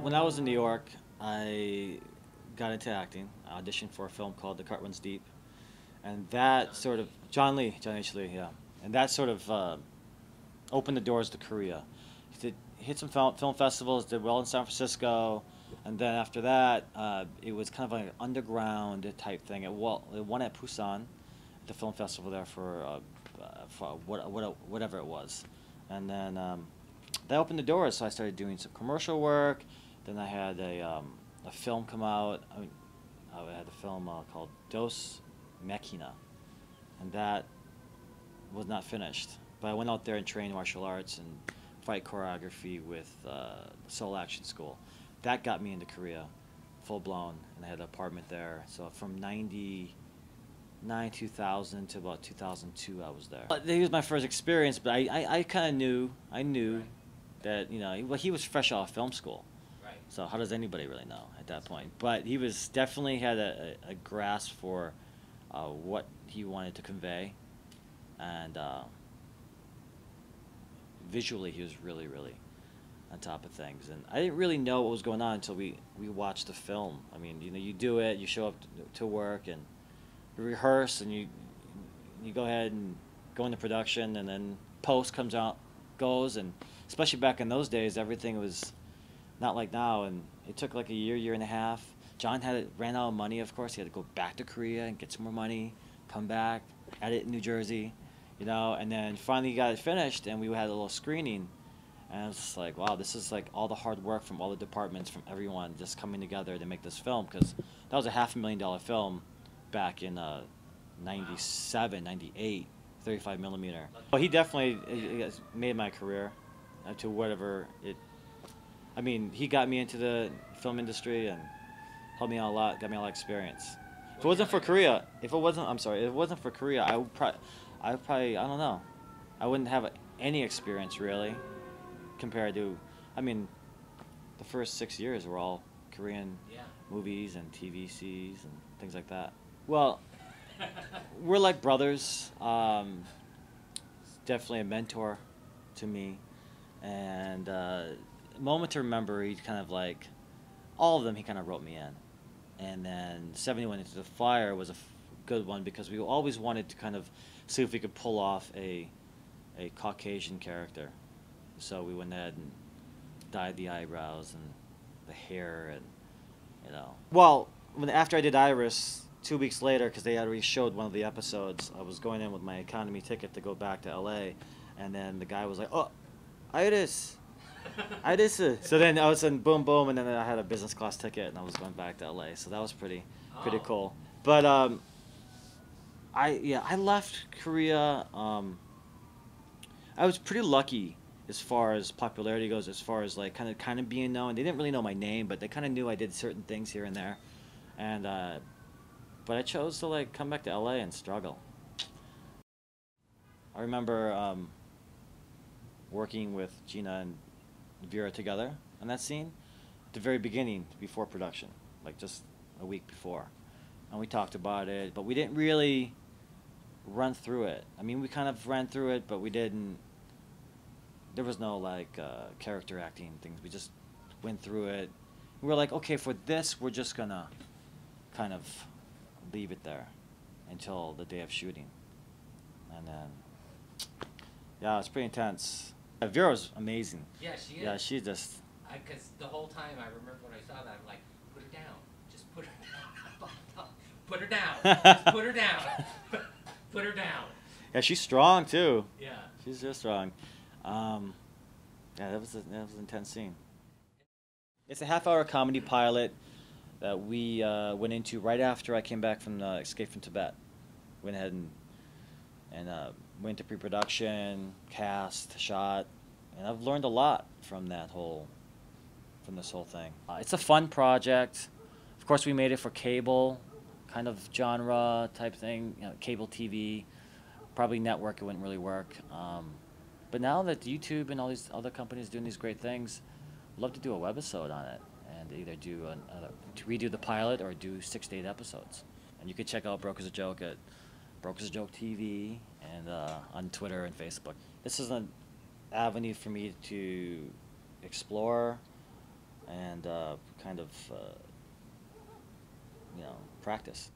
When I was in New York, I got into acting. I auditioned for a film called The Cut Runs Deep, and that sort of John H. Lee, yeah, and that sort of opened the doors to Korea. Hit some film festivals, did well in San Francisco, and then after that, it was kind of like an underground type thing. It won at Busan, the film festival there for whatever it was, and then that opened the doors. So I started doing some commercial work. Then I had a film come out. I had a film called Dos Mechina, and that was not finished. But I went out there and trained martial arts and fight choreography with Seoul Action School. That got me into Korea, full blown, and I had an apartment there. So from 2000 to about 2002, I was there. It was my first experience, but I kind of knew, that, well, he was fresh off film school. Right. So how does anybody really know at that point? But he was definitely had a grasp for what he wanted to convey, and visually he was really, really on top of things. And I didn't really know what was going on until we watched the film. I mean, you do it, you show up to work, and you rehearse, and you go ahead and go into production, and then post goes, and especially back in those days, everything was not like now, and it took like a year and a half. John ran out of money, of course. He had to go back to Korea and get some more money, come back, edit in New Jersey, and then finally got it finished, and we had a little screening, and I was just like, wow, this is like all the hard work from all the departments, from everyone just coming together to make this film, because that was a $500,000 film back in 97, 98, 35 millimeter. Well, he definitely made my career to whatever it. I mean, he got me into the film industry and helped me out a lot, got me a lot of experience. If it wasn't for Korea, if it wasn't for Korea, I would probably, I don't know, I wouldn't have any experience really, compared to, I mean, the first 6 years were all Korean movies and TVCs and things like that. Well, we're like brothers. Definitely a mentor to me, and moment to remember. He kind of like all of them. He kind of wrote me in, and then 71 Into the Fire was a good one because we always wanted to kind of see if we could pull off a Caucasian character. So we went ahead and dyed the eyebrows and the hair, and Well, after I did Iris, 2 weeks later, because they already showed one of the episodes, I was going in with my economy ticket to go back to LA, and then the guy was like, "Oh, Iris." So then all of a sudden, boom, boom, and then I had a business class ticket, and I was going back to LA. So that was pretty cool. But I left Korea. I was pretty lucky as far as popularity goes, as far as like kind of being known. They didn't really know my name, but they kind of knew I did certain things here and there, and but I chose to like come back to LA and struggle. I remember working with Gina and Vera together on that scene at the very beginning, before production, like just a week before, and we talked about it, but we didn't really run through it. I mean, we kind of ran through it, but we didn't. There was no like character acting things. We just went through it. We were like, okay, for this, we're just gonna kind of leave it there until the day of shooting, and then yeah, it's pretty intense. Vera's amazing. Yeah, she is. Yeah, she just. Because the whole time I remember when I saw that, I'm like, put her down, just put her down, put her down, just put her down, put her down. Yeah, she's strong too. Yeah. She's just strong. Yeah, that was an intense scene. It's a half-hour comedy pilot that we went into right after I came back from the Escape from Tibet. Went ahead and went to pre-production, cast, shot, and I've learned a lot from this whole thing. It's a fun project. Of course, we made it for cable, kind of genre type thing, cable TV. Probably network, it wouldn't really work. But now that YouTube and all these other companies doing these great things, I'd love to do a webisode on it and either to redo the pilot or do 6 to 8 episodes. And you can check out Broke as a Joke at Broke as a Joke TV and on Twitter and Facebook. This is an avenue for me to explore and kind of practice.